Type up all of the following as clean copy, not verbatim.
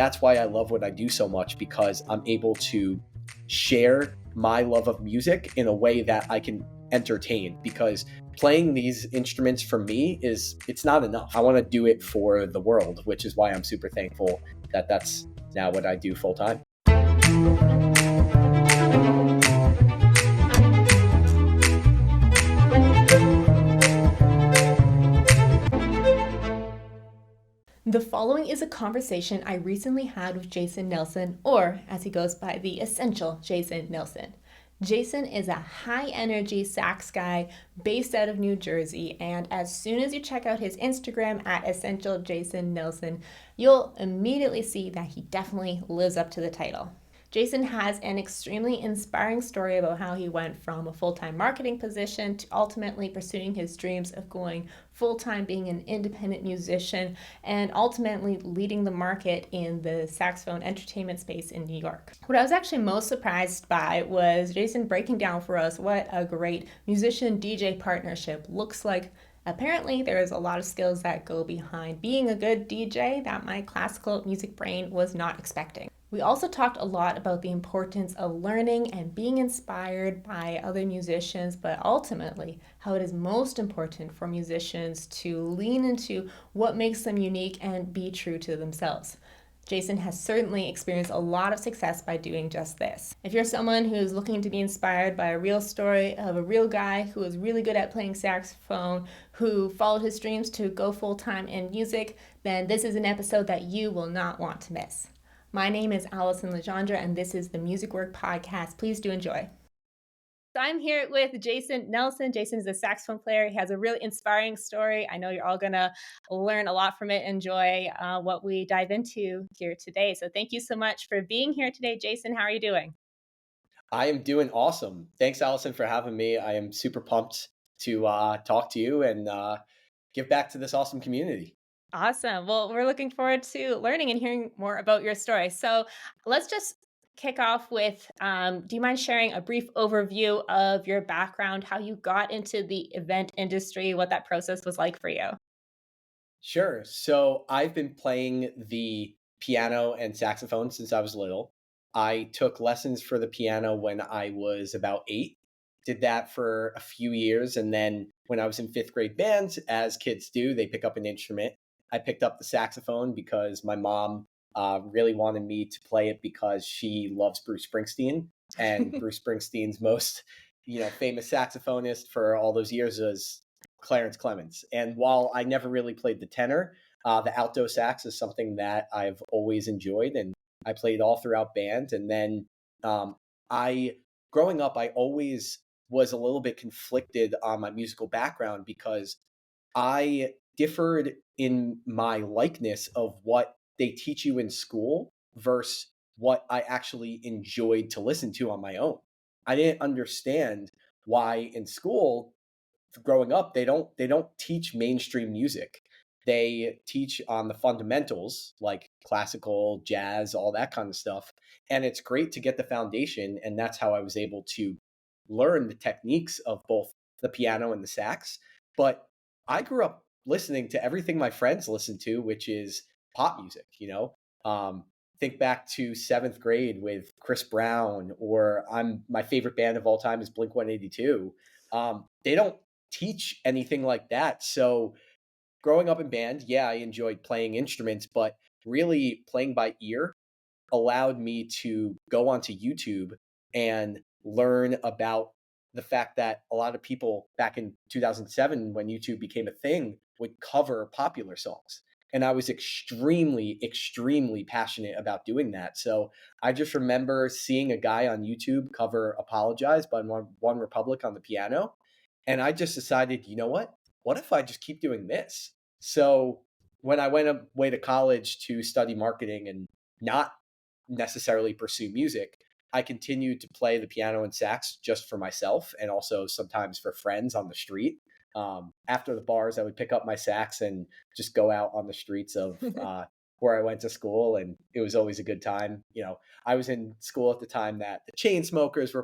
that's why I love what I do so much, because I'm able to share my love of music in a way that I can entertain, because playing these instruments for me it's not enough. I want to do it for the world, which is why I'm super thankful that that's now what I do full time. The following is a conversation I recently had with Jason Nelson, or as he goes by, the essential Jason Nelson. Jason is a high energy sax guy based out of New Jersey, and as soon as you check out his Instagram at Essential Jason Nelson, you'll immediately see that he definitely lives up to the title. Jason has an extremely inspiring story about how he went from a full-time marketing position to ultimately pursuing his dreams of going full-time, being an independent musician, and ultimately leading the market in the saxophone entertainment space in New York. What I was actually most surprised by was Jason breaking down for us what a great musician-DJ partnership looks like. Apparently, there is a lot of skills that go behind being a good DJ that my classical music brain was not expecting. We also talked a lot about the importance of learning and being inspired by other musicians, but ultimately how it is most important for musicians to lean into what makes them unique and be true to themselves. Jason has certainly experienced a lot of success by doing just this. If you're someone who's looking to be inspired by a real story of a real guy who was really good at playing saxophone, who followed his dreams to go full-time in music, then this is an episode that you will not want to miss. My name is Allison Legendre, and this is the Music Work Podcast. Please do enjoy. So I'm here with Jason Nelson. Jason is a saxophone player. He has a really inspiring story. I know you're all going to learn a lot from it, enjoy what we dive into here today. So thank you so much for being here today, Jason. How are you doing? I am doing awesome. Thanks, Allison, for having me. I am super pumped to talk to you and give back to this awesome community. Awesome. Well, we're looking forward to learning and hearing more about your story. So let's just kick off with do you mind sharing a brief overview of your background, how you got into the event industry, what that process was like for you? Sure. So I've been playing the piano and saxophone since I was little. I took lessons for the piano when I was about 8, did that for a few years. And then when I was in fifth grade band, as kids do, they pick up an instrument. I picked up the saxophone because my mom really wanted me to play it because she loves Bruce Springsteen. And Bruce Springsteen's most, famous saxophonist for all those years was Clarence Clemens. And while I never really played the tenor, the alto sax is something that I've always enjoyed, and I played all throughout band. And then I, growing up, I always was a little bit conflicted on my musical background because I differed in my likeness of what they teach you in school versus what I actually enjoyed to listen to on my own. I didn't understand why in school growing up they don't teach mainstream music. They teach on the fundamentals like classical, jazz, all that kind of stuff, and it's great to get the foundation, and that's how I was able to learn the techniques of both the piano and the sax. But I grew up listening to everything my friends listen to, which is pop music. Think back to 7th grade with Chris Brown, or my favorite band of all time is Blink 182. They don't teach anything like that. So growing up in band, yeah, I enjoyed playing instruments, but really playing by ear allowed me to go onto YouTube and learn about the fact that a lot of people back in 2007, when YouTube became a thing, would cover popular songs. And I was extremely, extremely passionate about doing that. So I just remember seeing a guy on YouTube cover Apologize by One Republic on the piano. And I just decided, you know what? What if I just keep doing this? So when I went away to college to study marketing and not necessarily pursue music, I continued to play the piano and sax just for myself and also sometimes for friends on the street. After the bars, I would pick up my sax and just go out on the streets of where I went to school, and it was always a good time. I was in school at the time that the Chainsmokers were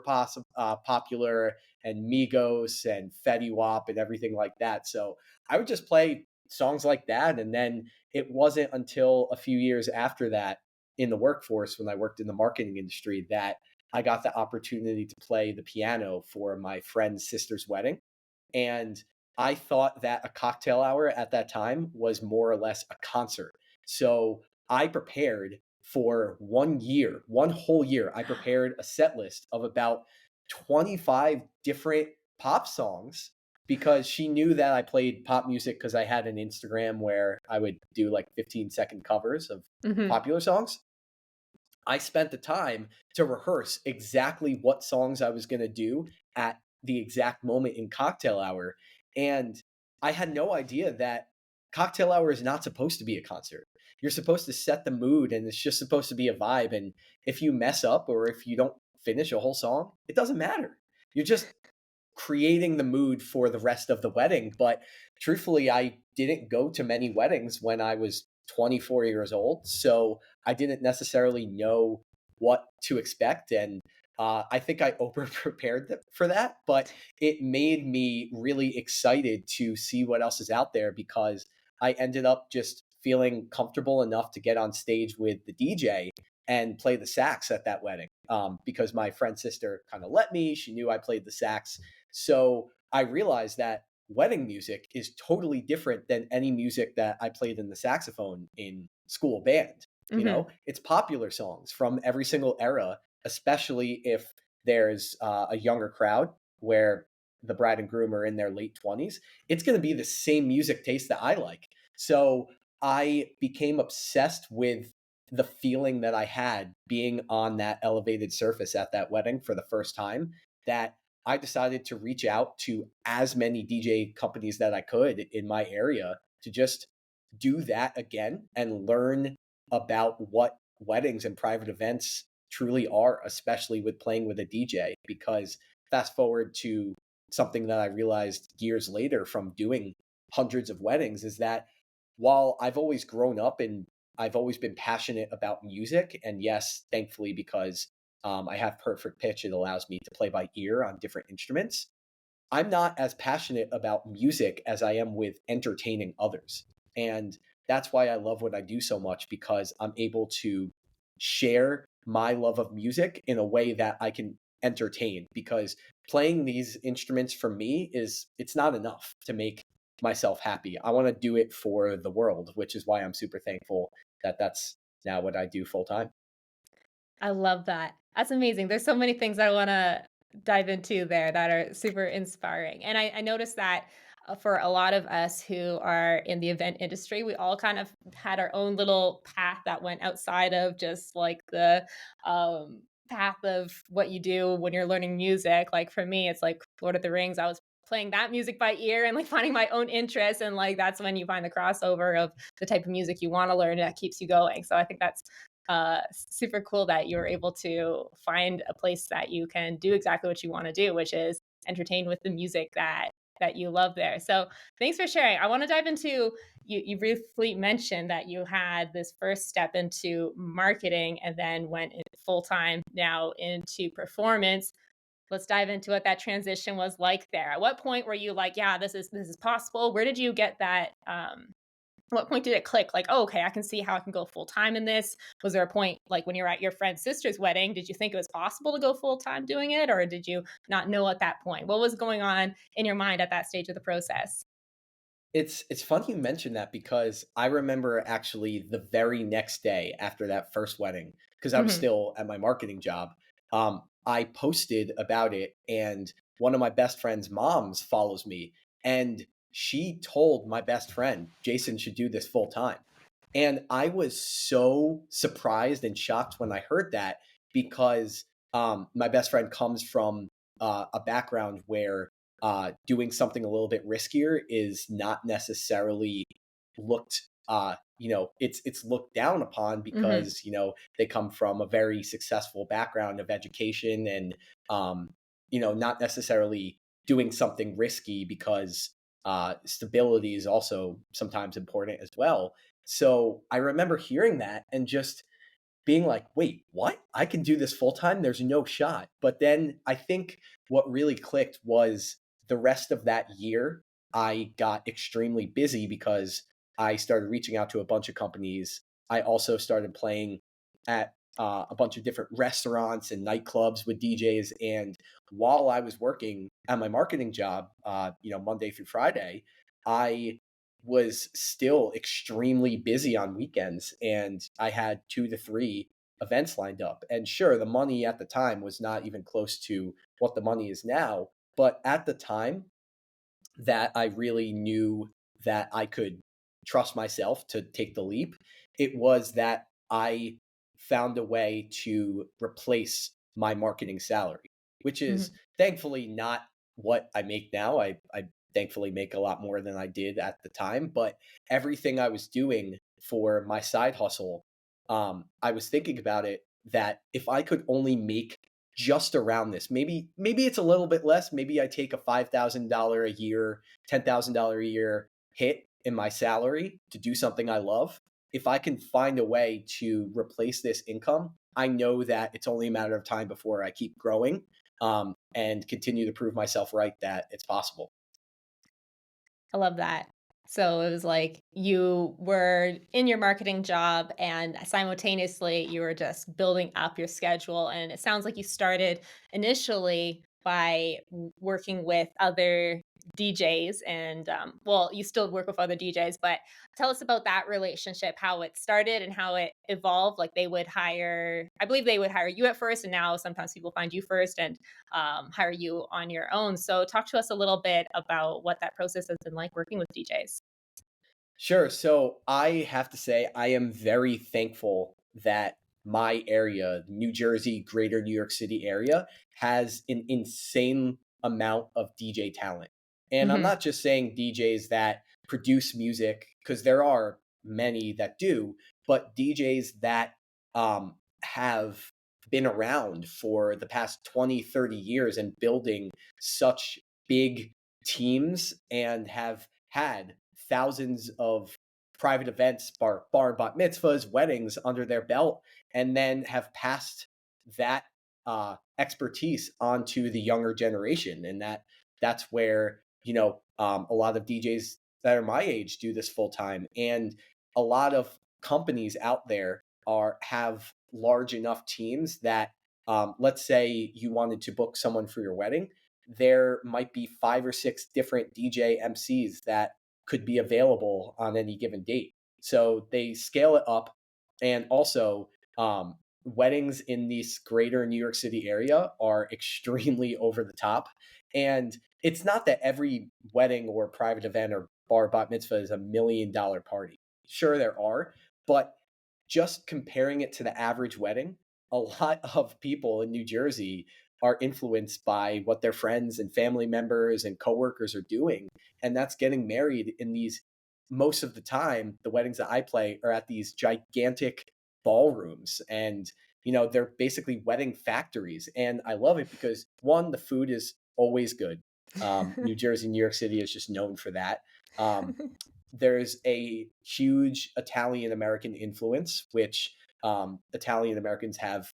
popular, and Migos and Fetty Wap and everything like that. So I would just play songs like that, and then it wasn't until a few years after that in the workforce when I worked in the marketing industry that I got the opportunity to play the piano for my friend's sister's wedding. And I thought that a cocktail hour at that time was more or less a concert. So I prepared for 1 year, one whole year. I prepared a set list of about 25 different pop songs because she knew that I played pop music because I had an Instagram where I would do like 15-second covers of Hmm. popular songs. I spent the time to rehearse exactly what songs I was going to do at the exact moment in cocktail hour. And I had no idea that cocktail hour is not supposed to be a concert. You're supposed to set the mood and it's just supposed to be a vibe. And if you mess up or if you don't finish a whole song, it doesn't matter. You're just creating the mood for the rest of the wedding. But truthfully, I didn't go to many weddings when I was 24 years old. So I didn't necessarily know what to expect. And I think I over prepared for that, but it made me really excited to see what else is out there because I ended up just feeling comfortable enough to get on stage with the DJ and play the sax at that wedding because my friend's sister kind of let me. She knew I played the sax. So I realized that wedding music is totally different than any music that I played in the saxophone in school band. You Hmm. know, it's popular songs from every single era, especially if there's a younger crowd where the bride and groom are in their late 20s. It's going to be the same music taste that I like. So I became obsessed with the feeling that I had being on that elevated surface at that wedding for the first time that I decided to reach out to as many DJ companies that I could in my area to just do that again and learn about what weddings and private events truly are, especially with playing with a DJ. Because fast forward to something that I realized years later from doing hundreds of weddings is that while I've always grown up and I've always been passionate about music, and yes, thankfully, because I have perfect pitch, it allows me to play by ear on different instruments. I'm not as passionate about music as I am with entertaining others. And that's why I love what I do so much because I'm able to share my love of music in a way that I can entertain because playing these instruments for me is it's not enough to make myself happy. I want to do it for the world, which is why I'm super thankful that that's now what I do full time. I love that. That's amazing. There's so many things I want to dive into there that are super inspiring. And I noticed that for a lot of us who are in the event industry, we all kind of had our own little path that went outside of just like the path of what you do when you're learning music. Like for me, it's like Lord of the Rings. I was playing that music by ear and like finding my own interest. And like that's when you find the crossover of the type of music you want to learn that keeps you going. So I think that's super cool that you were able to find a place that you can do exactly what you want to do, which is entertain with the music that you love there. So thanks for sharing. I want to dive into you briefly mentioned that you had this first step into marketing and then went full time now into performance. Let's dive into what that transition was like there. At what point were you like, yeah, this is possible? Where did you get that what point did it click? Like, oh, okay, I can see how I can go full time in this. Was there a point like when you were at your friend's sister's wedding? Did you think it was possible to go full time doing it, or did you not know at that point? What was going on in your mind at that stage of the process? It's funny you mention that because I remember actually the very next day after that first wedding, because I was Hmm. still at my marketing job, I posted about it, and one of my best friend's moms follows me, and she told my best friend, Jason should do this full time. And I was so surprised and shocked when I heard that because my best friend comes from a background where doing something a little bit riskier is not necessarily looked it's looked down upon Hmm. because they come from a very successful background of education and not necessarily doing something risky because stability is also sometimes important as well. So I remember hearing that and just being like, wait, what? I can do this full time? There's no shot. But then I think what really clicked was the rest of that year, I got extremely busy because I started reaching out to a bunch of companies. I also started playing at a bunch of different restaurants and nightclubs with DJs. And while I was working at my marketing job, Monday through Friday, I was still extremely busy on weekends, and I had 2 to 3 events lined up. And sure, the money at the time was not even close to what the money is now, but at the time that I really knew that I could trust myself to take the leap, it was that I found a way to replace my marketing salary, which is Mhm. thankfully not what I make now. I thankfully make a lot more than I did at the time, but everything I was doing for my side hustle, I was thinking about it that if I could only make just around this. Maybe it's a little bit less. Maybe I take a $5,000 a year, $10,000 a year hit in my salary to do something I love. If I can find a way to replace this income, I know that it's only a matter of time before I keep growing, and continue to prove myself right that it's possible. I love that. So it was like you were in your marketing job and simultaneously you were just building up your schedule. And it sounds like you started initially by working with other DJs and well, you still work with other DJs, but tell us about that relationship, how it started and how it evolved. Like they would hire, I believe they would hire you at first, and now sometimes people find you first. And hire you on your own. So, talk to us a little bit about what that process has been like working with DJs. Sure. So I have to say, I am very thankful that my area, New Jersey, greater New York City area, has an insane amount of DJ talent. And I'm Hmm. not just saying DJs that produce music, because there are many that do, but DJs that have been around for the past 20, 30 years and building such big teams and have had thousands of private events, bar and bat mitzvahs, weddings under their belt, and then have passed that expertise onto the younger generation. And that's where a lot of DJs that are my age do this full time, and a lot of companies out there are have large enough teams that, let's say you wanted to book someone for your wedding, there might be 5 or 6 different DJ MCs that could be available on any given date. So they scale it up. And also, weddings in this greater New York City area are extremely over the top. And it's not that every wedding or private event or bar bat mitzvah is $1 million party. Sure, there are, but just comparing it to the average wedding, a lot of people in New Jersey are influenced by what their friends and family members and coworkers are doing. And that's getting married in these, most of the time, the weddings that I play are at these gigantic ballrooms. And, they're basically wedding factories. And I love it because one, the food is always good. New Jersey, New York City is just known for that. Um, there's a huge Italian American influence, which Italian Americans have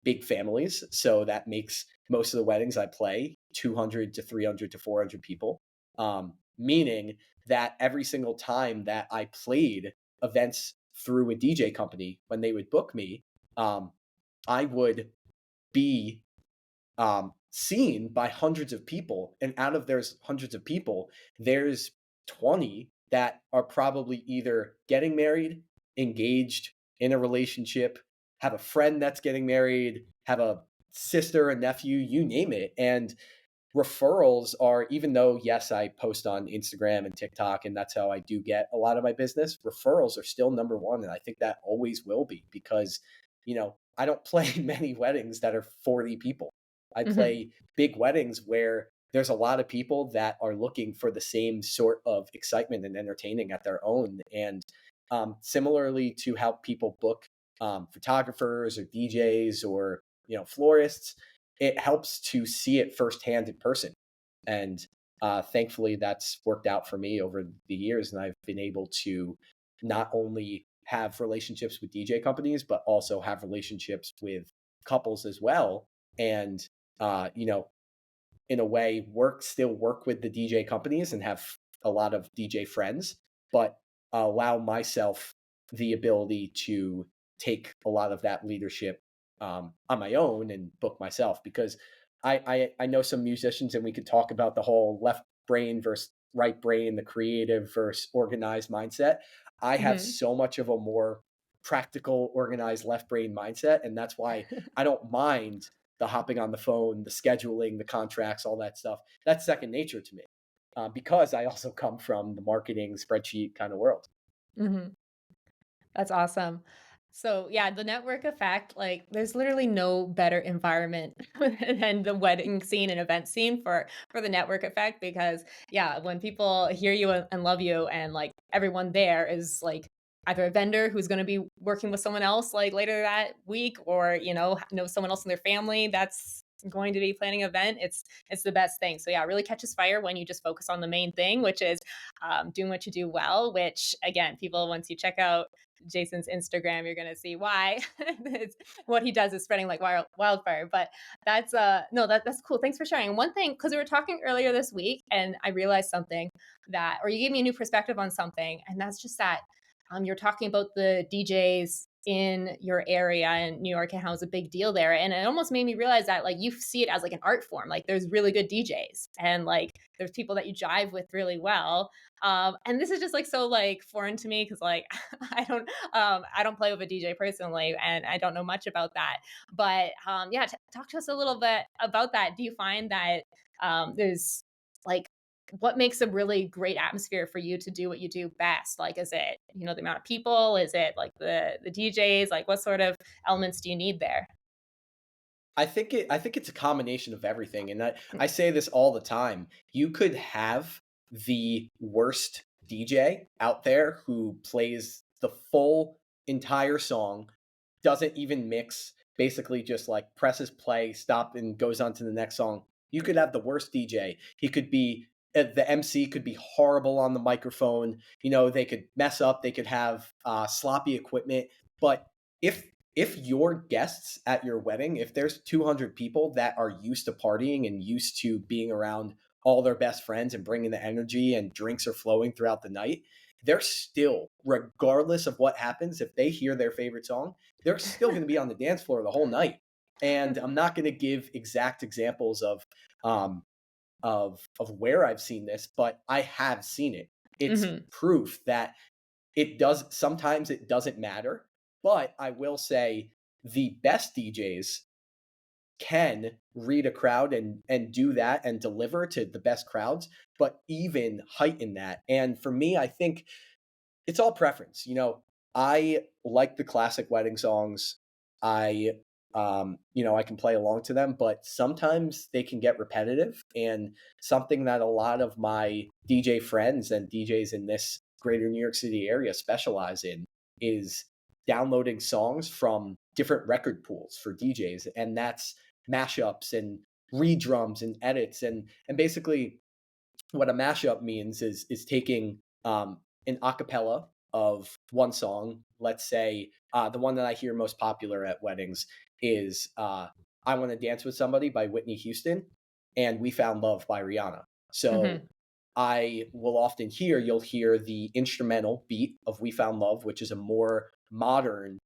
big families. So that makes most of the weddings I play 200 to 300 to 400 people. Meaning that every single time that I played events through a DJ company, when they would book me, um, I would be seen by hundreds of people. And out of there's hundreds of people, there's 20 that are probably either getting married, engaged, in a relationship, have a friend that's getting married, have a sister, a nephew, you name it. And referrals are, even though, yes, I post on Instagram and TikTok, and that's how I do get a lot of my business, referrals are still number one. And I think that always will be because, I don't play many weddings that are 40 people. I Hmm. play big weddings where there's a lot of people that are looking for the same sort of excitement and entertaining at their own. And similarly to how people book photographers or DJs or florists, it helps to see it firsthand in person. And thankfully, that's worked out for me over the years, and I've been able to not only have relationships with DJ companies, but also have relationships with couples as well. And uh, you know, in a way, work with the DJ companies and have a lot of DJ friends, but allow myself the ability to take a lot of that leadership on my own and book myself because I know some musicians and we could talk about the whole left brain versus right brain, the creative versus organized mindset. I have Hmm. so much of a more practical, organized left brain mindset. And that's why I don't mind the hopping on the phone, the scheduling, the contracts, all that stuff. That's second nature to me because I also come from the marketing spreadsheet kind of world. Hmm. That's awesome. So, yeah, the network effect, like, there's literally no better environment than the wedding scene and event scene for the network effect because, yeah, when people hear you and love you and, like, everyone there is, like, either a vendor who's gonna be working with someone else, like, later that week or, know someone else in their family that's going to be planning an event, it's the best thing. So, yeah, it really catches fire when you just focus on the main thing, which is, doing what you do well, which, again, people once you check out Jason's Instagram, you're gonna see why. What he does is spreading like wildfire. But that's no, that's cool. Thanks for sharing. One thing, because we were talking earlier this week, and I realized something that, or you gave me a new perspective on something, and that's just that you're talking about the DJs in your area in New York and how it's a big deal there. And it almost made me realize that like you see it as like an art form. Like there's really good DJs and like there's people that you jive with really well. And this is just like so like foreign to me because like I don't play with a DJ personally and I don't know much about that. But yeah, talk to us a little bit about that. Do you find that there's like what makes a really great atmosphere for you to do what you do best? Like, is it, the amount of people? Is it like the DJs? Like, what sort of elements do you need there? I think it's a combination of everything, and I say this all the time. You could have the worst DJ out there who plays the full entire song, doesn't even mix, basically just like presses play, stop, and goes on to the next song. You could have the worst DJ. He could be the MC could be horrible on the microphone. They could mess up. They could have sloppy equipment. But if your guests at your wedding, if there's 200 people that are used to partying and used to being around all their best friends and bringing the energy and drinks are flowing throughout the night, they're still, regardless of what happens, if they hear their favorite song, they're still going to be on the dance floor the whole night. And I'm not going to give exact examples um, of where I've seen this, but I have seen it. It's Hmm. proof that it does sometimes it doesn't matter, but I will say the best DJs can read a crowd and do that and deliver to the best crowds, but even heighten that. And for me, I think it's all preference. I like the classic wedding songs. I can play along to them, but sometimes they can get repetitive. And something that a lot of my DJ friends and DJs in this greater New York City area specialize in is downloading songs from different record pools for DJs. And that's mashups and redrums and edits. And basically what a mashup means is taking an acapella of one song. Let's say the one that I hear most popular at weddings is "I Want to Dance with Somebody" by Whitney Houston and "We Found Love" by Rihanna. So Hmm. you'll hear the instrumental beat of "We Found Love," which is a more modern,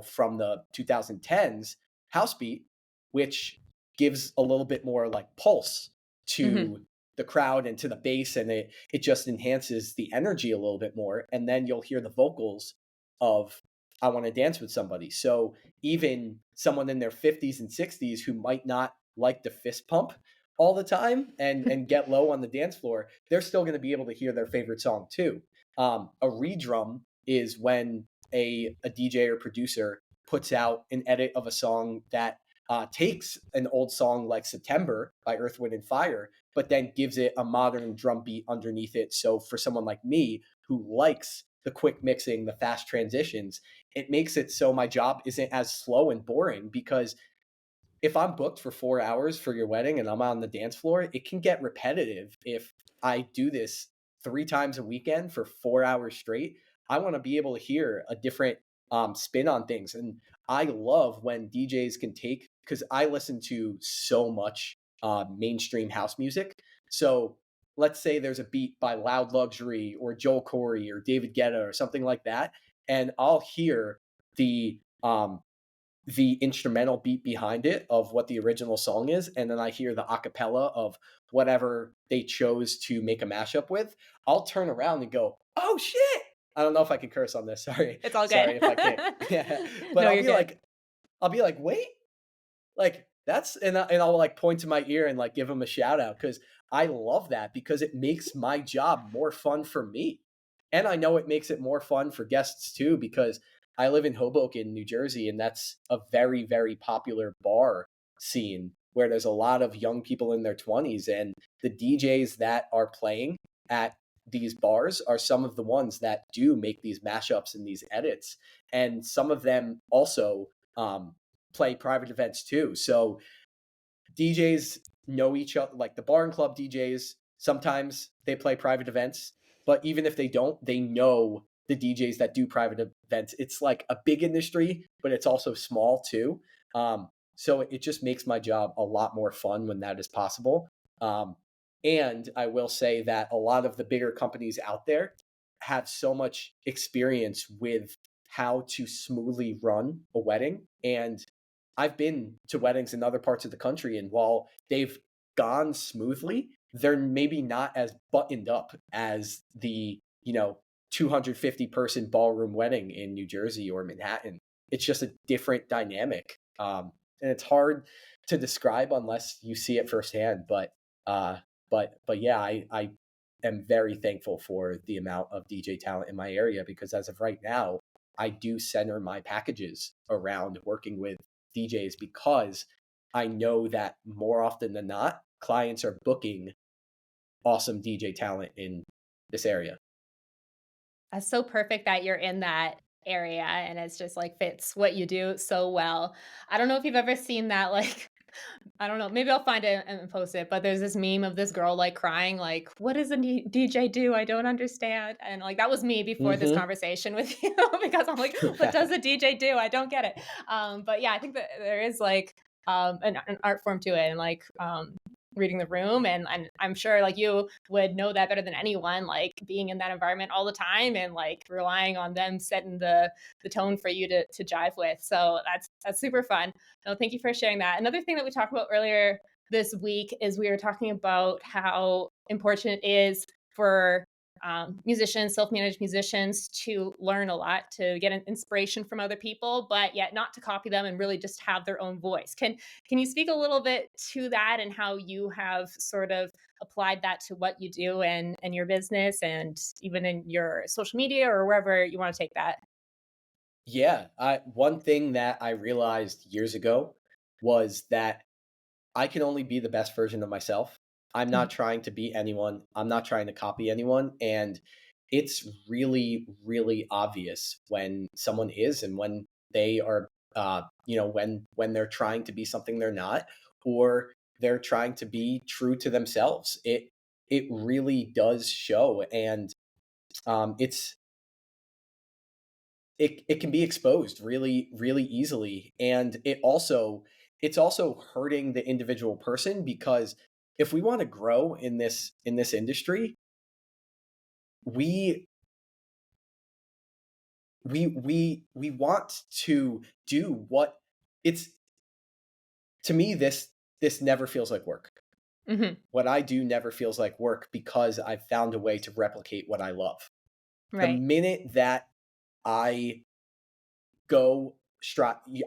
from the 2010s house beat, which gives a little bit more like pulse Hmm. to the crowd and to the bass, and it just enhances the energy a little bit more. And then you'll hear the vocals of "I Want to Dance with Somebody." So even someone in their 50s and 60s who might not like the fist pump all the time and get low on the dance floor, they're still going to be able to hear their favorite song too. A redrum is when a DJ or producer puts out an edit of a song that takes an old song like "September" by Earth, Wind, and Fire, but then gives it a modern drum beat underneath it. So for someone like me who likes the quick mixing, the fast transitions, it makes it so my job isn't as slow and boring because if I'm booked for 4 hours for your wedding and I'm on the dance floor, it can get repetitive if I do this 3 times a weekend for 4 hours straight. I want to be able to hear a different spin on things. And I love when DJs can take, because I listen to so much mainstream house music. So let's say there's a beat by Loud Luxury or Joel Corey or David Guetta or something like that. And I'll hear the um, the instrumental beat behind it of what the original song is, and then I hear the acapella of whatever they chose to make a mashup with, I'll turn around and go, "Oh shit!" I don't know if I can curse on this. Sorry, It's all good. sorry if I can't. Yeah, but No, you're good. I'll be like, wait, like that's and I'll like point to my ear and like give him a shout out because I love that because it makes my job more fun for me, and I know it makes it more fun for guests too because I live in Hoboken, New Jersey, and that's a very popular bar scene where there's a lot of young people in their 20s, and the DJs that are playing at these bars are some of the ones that do make these mashups and these edits, and some of them also um, play private events too. So DJs know each other, like the bar and club DJs. Sometimes they play private events, but even if they don't, they know the DJs that do private events. It's like a big industry, but it's also small too. So it just makes my job a lot more fun when that is possible. Um, and I will say that a lot of the bigger companies out there have so much experience with how to smoothly run a wedding. And I've been to weddings in other parts of the country, and while they've gone smoothly, they're maybe not as buttoned up as the, 250 person ballroom wedding in New Jersey or Manhattan. It's just a different dynamic. And it's hard to describe unless you see it firsthand. Uh, but yeah, I am very thankful for the amount of DJ talent in my area because as of right now, I do center my packages around working with DJs because I know that more often than not, clients are booking awesome DJ talent in this area. That's so perfect that you're in that area and it's just like fits what you do so well. I don't know if you've ever seen that like I don't know, maybe I'll find it and post it, but there's this meme of this girl like crying like, "What does a DJ do? I don't understand." And like that was me before this Hmm. conversation with you because I'm like, "What does a DJ do? I don't get it." But yeah, I think that there is like an art form to it and like reading the room and I'm sure like you would know that better than anyone like being in that environment all the time and like relying on them setting the tone for you to jive with. So that's super fun. No, thank you for sharing that. Another thing that we talked about earlier this week is we were talking about how important it is for musicians, self-managed musicians, to learn a lot, to get an inspiration from other people, but yet not to copy them and really just have their own voice. Can you speak a little bit to that and how you have sort of applied that to what you do and your business and even in your social media or wherever you want to take that? Yeah, one thing that I realized years ago was that I can only be the best version of myself. I'm not Mhm. trying to be anyone. I'm not trying to copy anyone. And it's really obvious when someone is and when they are, when they're trying to be something they're not, or they're trying to be true to themselves. It really does show. And it's it can be exposed really easily, and it's also hurting the individual person because if we want to grow in this industry, we we want to do what it's to me this never feels like work. Mhm. What I do never feels like work because I've found a way to replicate what I love. The Right. minute that I go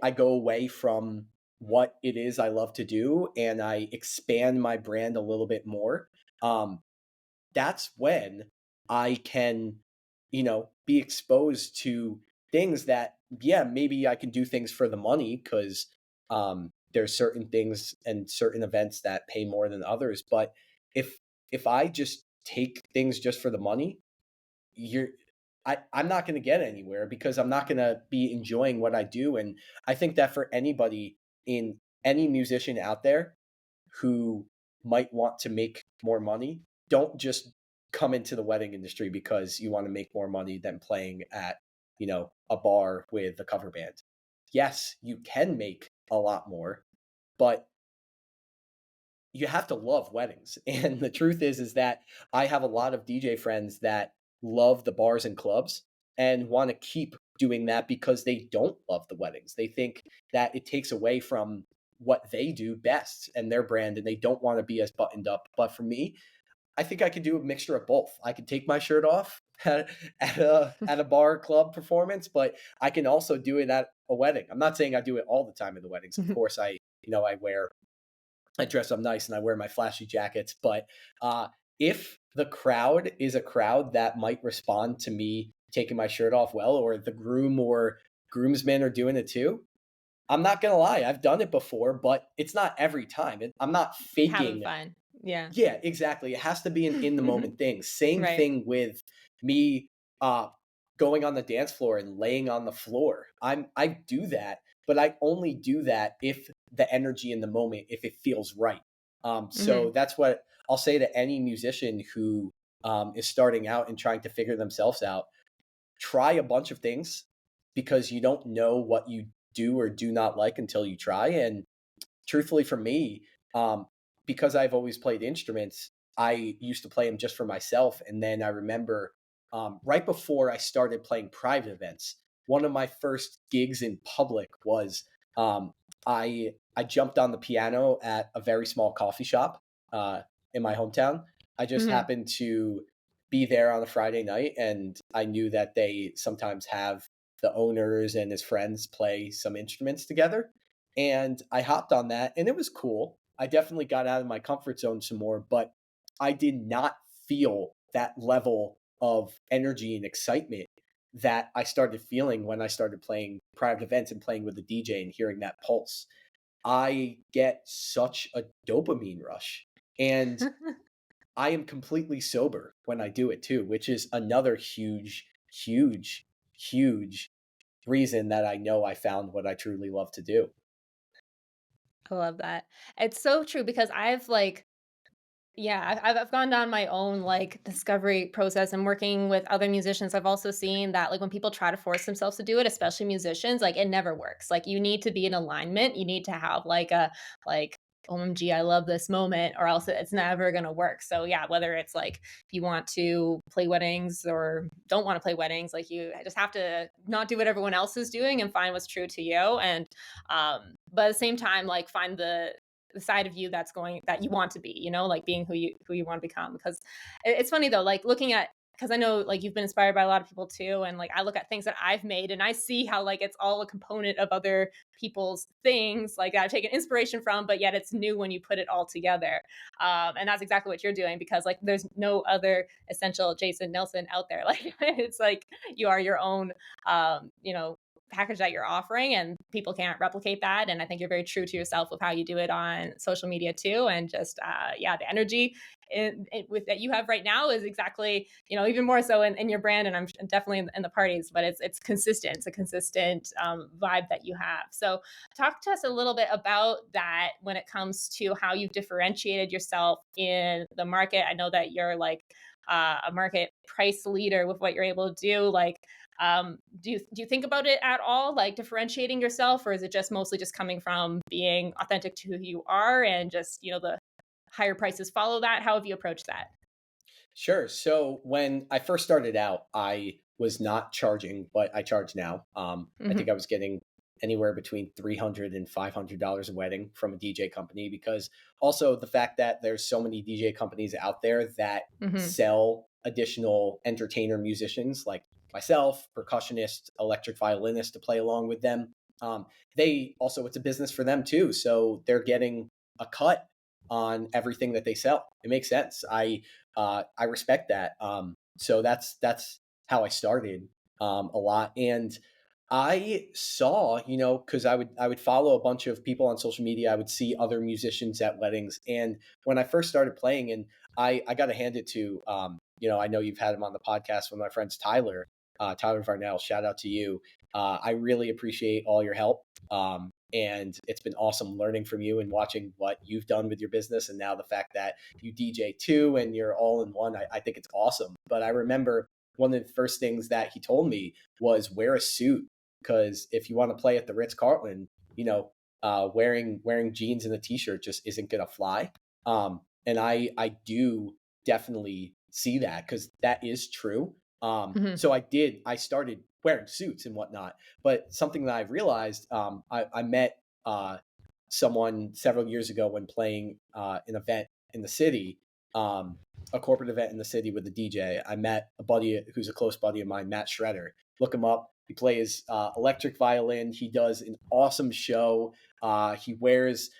I go away from what it is I love to do and I expand my brand a little bit more. Um, that's when I can, be exposed to things that, yeah, maybe I can do things for the money because there's certain things and certain events that pay more than others. But if if I just take things just for the money, you're I'm not gonna get anywhere because I'm not gonna be enjoying what I do, and I think that for anybody in any musician out there who might want to make more money, don't just come into the wedding industry because you wanna make more money than playing at, a bar with a cover band. Yes, you can make a lot more, but you have to love weddings. And the truth is that I have a lot of DJ friends that love the bars and clubs and want to keep doing that because they don't love the weddings. They think that it takes away from what they do best and their brand, and they don't want to be as buttoned up. But for me, I think I could do a mixture of both. I could take my shirt off at a bar club performance, but I can also do it at a wedding. I'm not saying I do it all the time at the weddings. Of course, I dress up nice and I wear my flashy jackets. But if the crowd is a crowd that might respond to me taking my shirt off well, or the groom or groomsmen are doing it too, I'm not gonna lie. I've done it before, but it's not every time. I'm not Having faking. fun. Yeah. Yeah, exactly. It has to be an in the moment thing. Same Right. thing with me uh going on the dance floor and laying on the floor. I do that, but I only do that if the energy in the moment, if it feels right. So Mhm. that's what I'll say to any musician who is starting out and trying to figure themselves out. Try a bunch of things because you don't know what you do or do not like until you try. And truthfully for me, um, because I've always played instruments, I used to play them just for myself. And then I remember right before I started playing private events, one of my first gigs in public was um, I jumped on the piano at a very small coffee shop uh, in my hometown. I just Mhm. happened to be there on a Friday night, and I knew that they sometimes have the owners and his friends play some instruments together, and I hopped on that and it was cool. I definitely got out of my comfort zone some more, but I did not feel that level of energy and excitement that I started feeling when I started playing private events and playing with the DJ and hearing that pulse. I get such a dopamine rush. And I am completely sober when I do it too, which is another huge, huge, huge reason that I know I found what I truly love to do. I love that. It's so true because I've like yeah, I've gone down my own, like, discovery process and working with other musicians. I've also seen that, like, when people try to force themselves to do it, especially musicians, like, it never works. Like, you need to be in alignment. You need to have, like, a like, "OMG, I love this moment," or else it's never gonna work. So, yeah, whether it's, like, you want to play weddings or don't wanna play weddings, like, you just have to not do what everyone else is doing and find what's true to you, and, but at the same time, like, find the side of you that you want to be, like being who you want to become. Because it's funny though, like looking at because I know like you've been inspired by a lot of people too, and like I look at things that I've made and I see how like it's all a component of other people's things like I've taken inspiration from, but yet it's new when you put it all together. And that's exactly what you're doing because like there's no other essential Jason Nelson out there. Like it's like you are your own, package that you're offering and people can't replicate that, and I think you're very true to yourself with how you do it on social media too, and just yeah, the energy with that you have right now is exactly, even more so in your brand, and I'm definitely in the parties, but it's consistent. It's a consistent vibe that you have. So talk to us a little bit about that when it comes to how you've differentiated yourself in the market. I know that you're like a market price leader with what you're able to do. Like, do you think about it at all, like differentiating yourself, or is it just mostly just coming from being authentic to who you are and just the higher prices follow that? How have you approached that? Sure. So when I first started out, I was not charging what I charge now. I think Hmm. I was getting anywhere between $300 and $500 a wedding from a DJ company, because also the fact that there's so many DJ companies out there that Hmm. sell additional entertainer musicians like myself, percussionist, electric violinist to play along with them. Um, they also, it's a business for them too. So they're getting a cut on everything that they sell. It makes sense. I respect that. So that's how I started a lot, and I saw, because I would follow a bunch of people on social media. I would see other musicians at weddings, and when I first started playing, and I got to hand it to, I know you've had him on the podcast with my friends Tyler Varnell. Shout out to you. I really appreciate all your help. And it's been awesome learning from you and watching what you've done with your business. And now the fact that you DJ too and you're all in one, I think it's awesome. But I remember one of the first things that he told me was wear a suit, because if you want to play at the Ritz Carlton, wearing jeans and a t-shirt just isn't gonna fly. And I do definitely see that because that is true. Hmm. So I started wearing suits and whatnot. But something that I realized, I met someone several years ago when playing an event in the city, um, a corporate event in the city with a DJ. I met a buddy who's a close buddy of mine, Matt Shredder. Look him up. He plays electric violin. He does an awesome show. He wears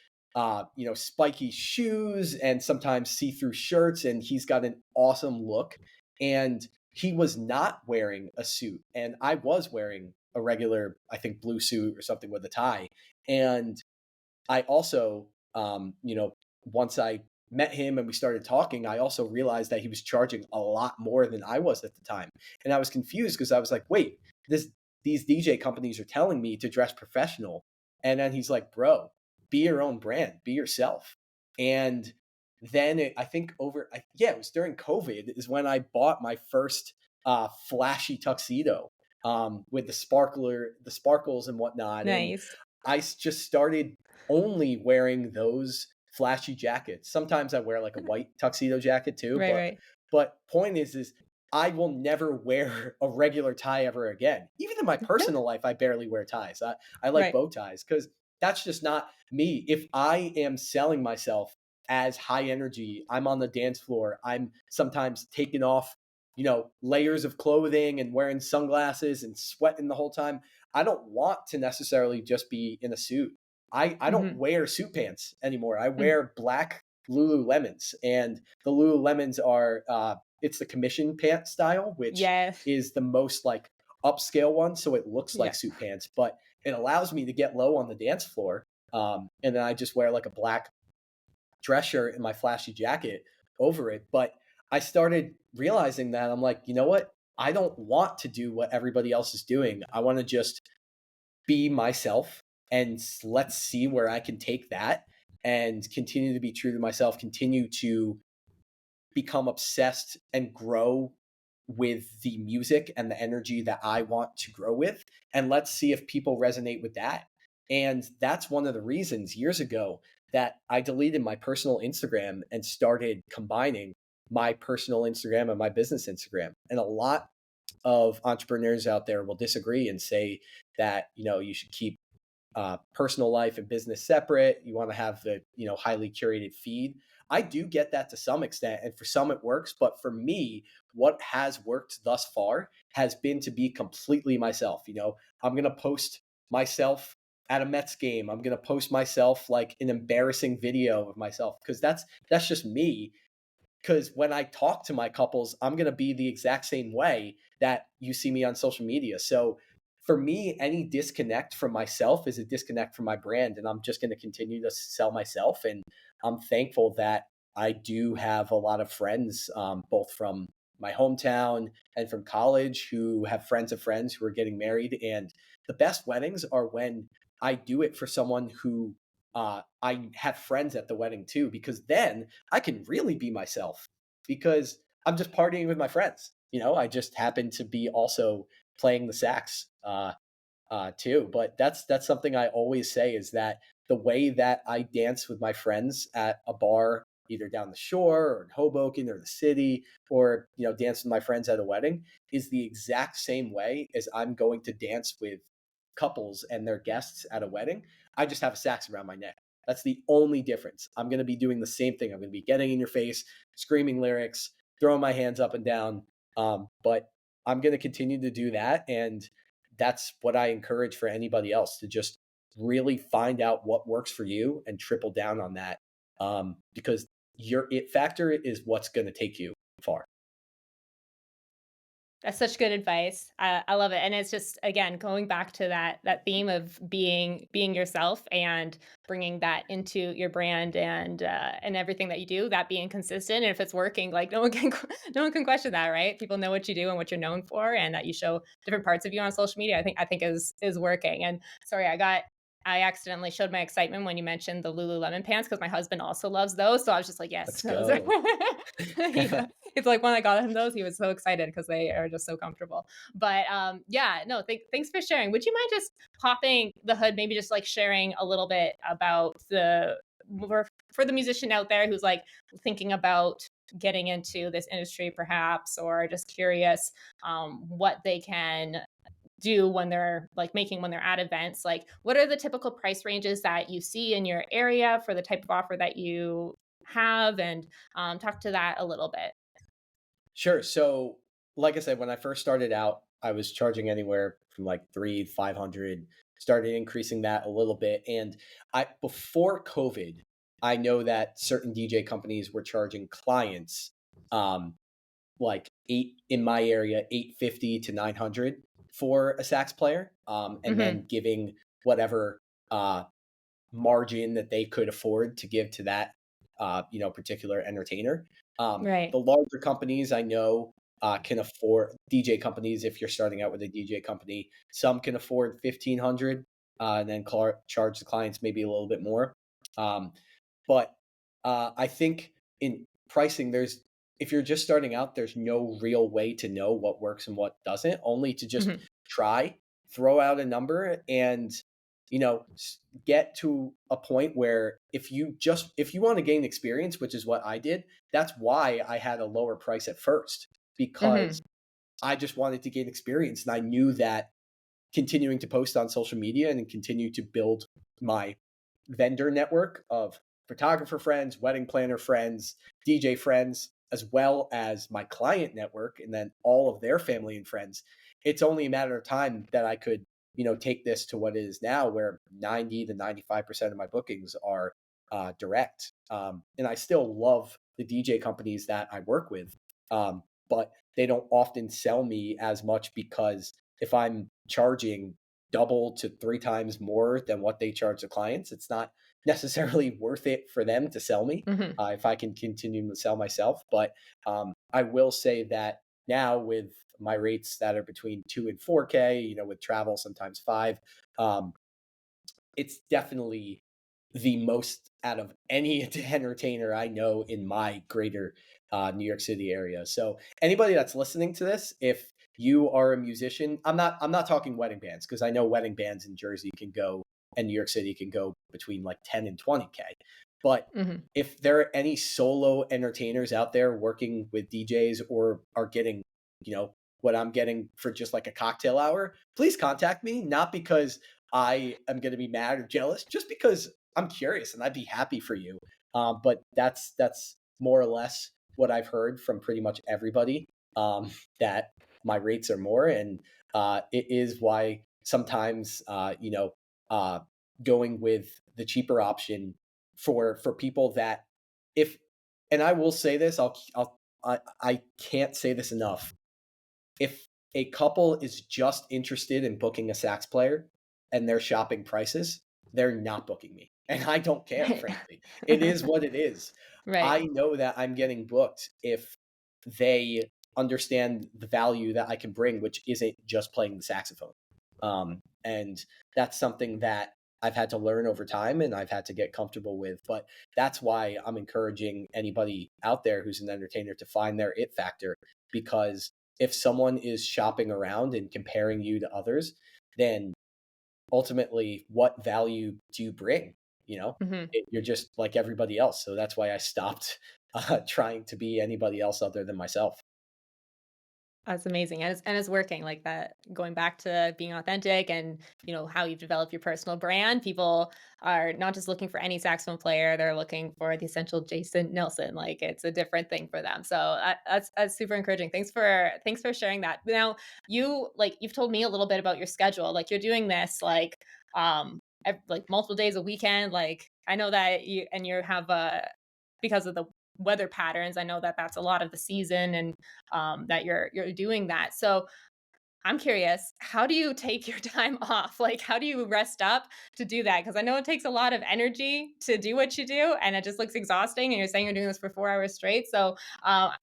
spiky shoes and sometimes see-through shirts, and he's got an awesome look. And he was not wearing a suit, and I was wearing a regular, I think, blue suit or something with a tie. And I also, once I met him and we started talking, I also realized that he was charging a lot more than I was at the time. And I was confused because I was like, wait, this these DJ companies are telling me to dress professional. And then he's like, bro, be your own brand, be yourself. And then I think yeah, it was during COVID is when I bought my first flashy tuxedo with the sparkles and whatnot. And Nice. just started only wearing those flashy jackets. Sometimes I wear like a white tuxedo jacket too, Right, right. but point is I will never wear a regular tie ever again. Even in my Yeah, personal life, I barely wear ties. I like right. bow ties because that's just not me. If I am selling myself as high energy, I'm on the dance floor, I'm sometimes taking off, layers of clothing and wearing sunglasses and sweating the whole time. I don't want to necessarily just be in a suit. I don't Hmm. wear suit pants anymore. I wear black Lululemons, and the Lululemons are it's the commission pant style, which Yeah. is the most like upscale one, so it looks like Yeah. suit pants, but it allows me to get low on the dance floor. And then I just wear like a black dress shirt and my flashy jacket over it. But I started realizing that I'm like, you know what? I don't want to do what everybody else is doing. I want to just be myself and let's see where I can take that and continue to be true to myself, continue to become obsessed and grow with the music and the energy that I want to grow with. And let's see if people resonate with that. And that's one of the reasons years ago that I deleted my personal Instagram and started combining my personal Instagram and my business Instagram. And a lot of entrepreneurs out there will disagree and say that, you should keep personal life and business separate. You want to have the highly curated feed. I do get that to some extent, and for some it works. But for me, what has worked thus far has been to be completely myself. I'm gonna post myself at a Mets game. I'm gonna post myself like an embarrassing video of myself because that's just me, because when I talk to my couples, I'm going to be the exact same way that you see me on social media. So for me, any disconnect from myself is a disconnect from my brand. And I'm just going to continue to sell myself. And I'm thankful that I do have a lot of friends, both from my hometown and from college, who have friends of friends who are getting married. And the best weddings are when I do it for someone who I have friends at the wedding too, because then I can really be myself because I'm just partying with my friends. I just happen to be also playing the sax too. But that's something I always say is that the way that I dance with my friends at a bar, either down the shore or in Hoboken or the city, or dance with my friends at a wedding, is the exact same way as I'm going to dance with couples and their guests at a wedding. I just have a sax around my neck. That's the only difference. I'm going to be doing the same thing. I'm going to be getting in your face, screaming lyrics, throwing my hands up and down. But I'm going to continue to do that. And that's what I encourage for anybody else to just really find out what works for you and triple down on that. Because your it factor is what's going to take you far. That's such good advice. I love it, and it's just again going back to that theme of being yourself and bringing that into your brand and everything that you do. That being consistent, and if it's working, like no one can no one can question that, right? People know what you do and what you're known for, and that you show different parts of you on social media. I think is working. And sorry, I accidentally showed my excitement when you mentioned the Lululemon pants because my husband also loves those. So I was just like, yes, Let's those are. go. Yeah. It's like when I got him those, he was so excited because they are just so comfortable. But yeah, no, thanks for sharing. Would you mind just popping the hood, maybe just like sharing a little bit about for the musician out there who's like thinking about getting into this industry perhaps, or just curious what they can do when they're like making when they're at events? Like, what are the typical price ranges that you see in your area for the type of offer that you have? And talk to that a little bit. Sure. So, like I said, when I first started out, I was charging anywhere from like 500, started increasing that a little bit. And before COVID, I know that certain DJ companies were charging clients um, like in my area, 850 to 900 for a sax player, and Hmm. then giving whatever uh, margin that they could afford to give to that particular entertainer. Right. The larger companies I know can afford DJ companies. If you're starting out with a DJ company, some can afford 1,500 and then charge the clients maybe a little bit more. Um, but I think in pricing, if you're just starting out, there's no real way to know what works and what doesn't. Only to just Hmm. try, throw out a number, and get to a point where if you want to gain experience, which is what I did, that's why I had a lower price at first, because Hmm. I just wanted to gain experience, and I knew that continuing to post on social media and continue to build my vendor network of photographer friends, wedding planner friends, DJ friends, as well as my client network, and then all of their family and friends. It's only a matter of time that I could, take this to what it is now, where 90 to 95% of my bookings are direct. And I still love the DJ companies that I work with, but they don't often sell me as much because if I'm charging double to three times more than what they charge the clients, it's not necessarily worth it for them to sell me Hmm. if I can continue to sell myself. But I will say that now with my rates that are between 2 and 4K, with travel, sometimes five, um, it's definitely the most out of any entertainer I know in my greater New York City area. So anybody that's listening to this, if you are a musician, I'm not talking wedding bands, because I know wedding bands in Jersey can go and New York City can go between like 10 and 20K. But Hmm. if there are any solo entertainers out there working with DJs or are getting, what I'm getting for just like a cocktail hour, please contact me. Not because I am going to be mad or jealous, just because I'm curious and I'd be happy for you. But that's more or less what I've heard from pretty much everybody, that my rates are more, and it is why sometimes uh, going with the cheaper option for people that if and I will say this, I can't say this enough. If a couple is just interested in booking a sax player and they're shopping prices, they're not booking me. And I don't care, frankly. It is what it is. Right. I know that I'm getting booked if they understand the value that I can bring, which isn't just playing the saxophone. And that's something that I've had to learn over time and I've had to get comfortable with. But that's why I'm encouraging anybody out there who's an entertainer to find their it factor, because if someone is shopping around and comparing you to others, then ultimately, what value do you bring? Hmm. You're just like everybody else. So that's why I stopped trying to be anybody else other than myself. That's amazing, and it's working like that. Going back to being authentic, and how you've developed your personal brand. People are not just looking for any saxophone player; they're looking for the essential Jason Nelson. Like it's a different thing for them. So that's super encouraging. Thanks for sharing that. Now you've told me a little bit about your schedule. Like you're doing this like multiple days a weekend. Like I know that you have because of the weather patterns. I know that that's a lot of the season, and that you're doing that. So I'm curious, how do you take your time off? Like, how do you rest up to do that? Because I know it takes a lot of energy to do what you do, and it just looks exhausting. And you're saying you're doing this for 4 hours straight. So,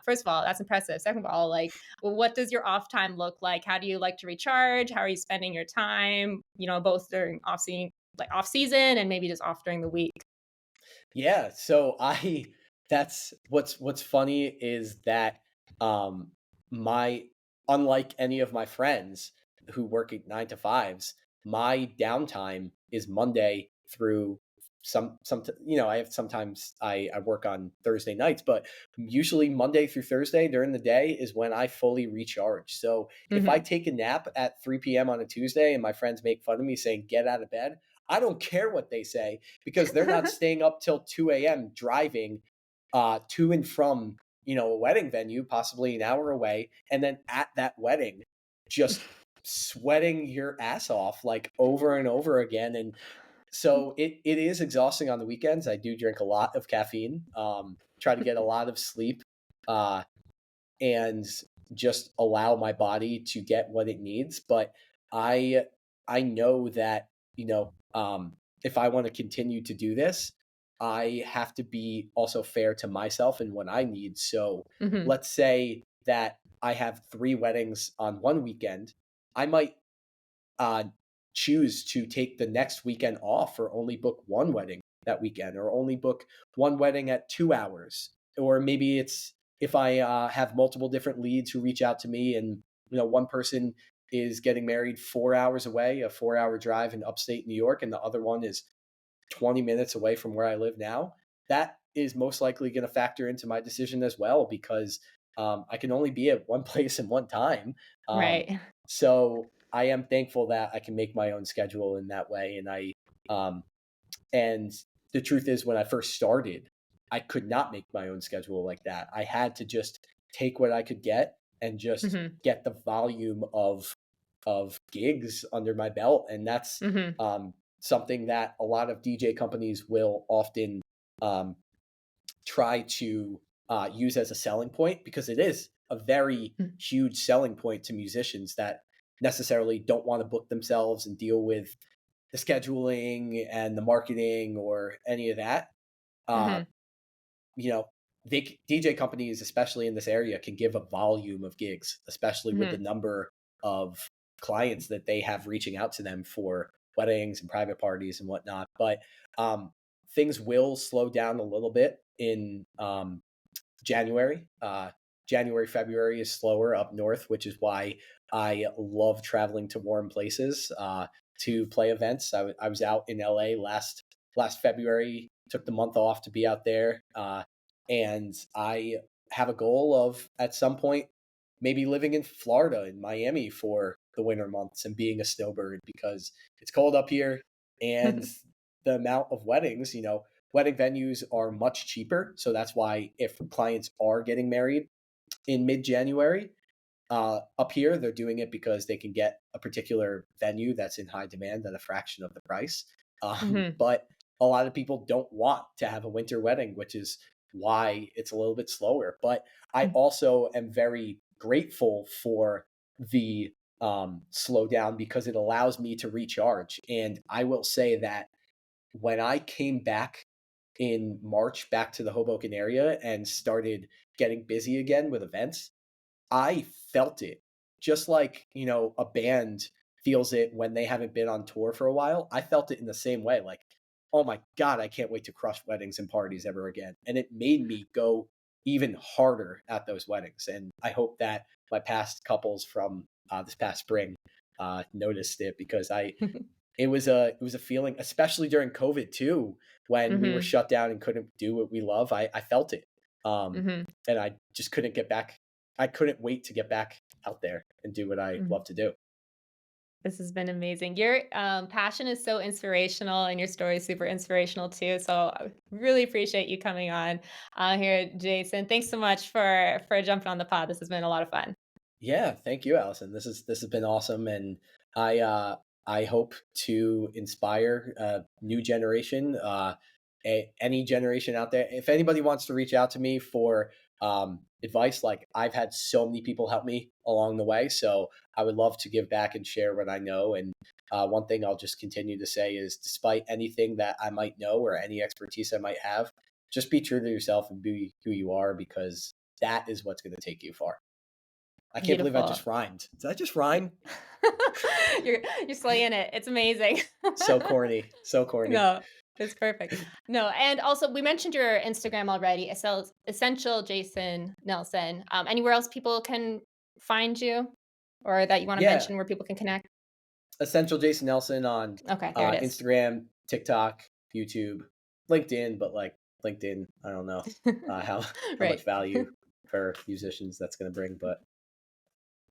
first of all, that's impressive. Second of all, like, well, what does your off time look like? How do you like to recharge? How are you spending your time? Both during off season, and maybe just off during the week. Yeah, so I that's what's funny is that um my unlike any of my friends who work at 9 to 5s, my downtime is Monday through I have sometimes I work on Thursday nights, but usually Monday through Thursday during the day is when I fully recharge. So if I Hmm. take a nap at 3 p.m. on a Tuesday and my friends make fun of me saying get out of bed, I don't care what they say because they're not staying up till 2 a.m. driving to and from a wedding venue, possibly an hour away, and then at that wedding, just sweating your ass off like over and over again. And so it is exhausting on the weekends. I do drink a lot of caffeine, try to get a lot of sleep, uh, and just allow my body to get what it needs. But I I know that, if I want to continue to do this, I have to be also fair to myself and what I need. So Hmm. let's say that I have 3 weddings on one weekend. I might uh, choose to take the next weekend off or only book one wedding that weekend or only book one wedding at 2 hours. Or maybe it's if I have multiple different leads who reach out to me and, one person is getting married 4 hours away, a 4 hour drive in upstate New York, and the other one is 20 minutes away from where I live now, that is most likely going to factor into my decision as well because I can only be at one place in one time. Um, Right. so I am thankful that I can make my own schedule in that way. Um, and the truth is, when I first started, I could not make my own schedule like that. I had to just take what I could get and just Hmm. get the volume of gigs under my belt, and that's Hmm. something that a lot of DJ companies will often um, try to use as a selling point because it is a very huge selling point to musicians that necessarily don't want to book themselves and deal with the scheduling and the marketing or any of that. Uh, Hmm. you know, DJ companies, especially in this area, can give a volume of gigs, especially with the Hmm. number of clients that they have reaching out to them for weddings and private parties and whatnot. But um, things will slow down a little bit in January. January, February is slower up north, which is why I love traveling to warm places to play events. I was out in LA last February, took the month off to be out there, and I have a goal of at some point maybe living in Florida, in Miami for the winter months and being a snowbird because it's cold up here and the amount of weddings, wedding venues are much cheaper. So that's why if clients are getting married in mid January, up here, they're doing it because they can get a particular venue that's in high demand at a fraction of the price. Hmm. But a lot of people don't want to have a winter wedding, which is why it's a little bit slower. But I also am very grateful for the slowdown because it allows me to recharge. And I will say that when I came back in March back to the Hoboken area and started getting busy again with events, I felt it. Just like, a band feels it when they haven't been on tour for a while. I felt it in the same way. Like, oh my God, I can't wait to crush weddings and parties ever again. And it made me go even harder at those weddings. And I hope that my past couples from this past spring noticed it because it was a feeling, especially during COVID too, when we were Hmm. shut down and couldn't do what we love. I felt it, um, Hmm. and I just couldn't get back. I couldn't wait to get back out there and do what I love to do. This has been amazing. Your passion is so inspirational, and your story is super inspirational too. So I really appreciate you coming on here, Jason. Thanks so much for jumping on the pod. This has been a lot of fun. Yeah, thank you, Allison. This has been awesome, and I uh, I hope to inspire a new generation, any generation out there. If anybody wants to reach out to me for advice, like I've had so many people help me along the way, so I would love to give back and share what I know. And one thing I'll just continue to say is, despite anything that I might know or any expertise I might have, just be true to yourself and be who you are because that is what's going to take you far. I can't believe I Beautiful. just rhymed. Did I just rhyme? You're slaying it. It's amazing. So corny. So corny. No, it's perfect. No, and also we mentioned your Instagram already. Essential Jason Nelson. Anywhere else people can find you, or that you want to Yeah. mention where people can connect? Essential Jason Nelson on Okay, there it is. Instagram, TikTok. YouTube, LinkedIn, but like LinkedIn, I don't know how much Right. value for musicians that's going to bring, but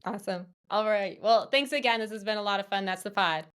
Awesome. All right. Well, thanks again. This has been a lot of fun. That's the pod.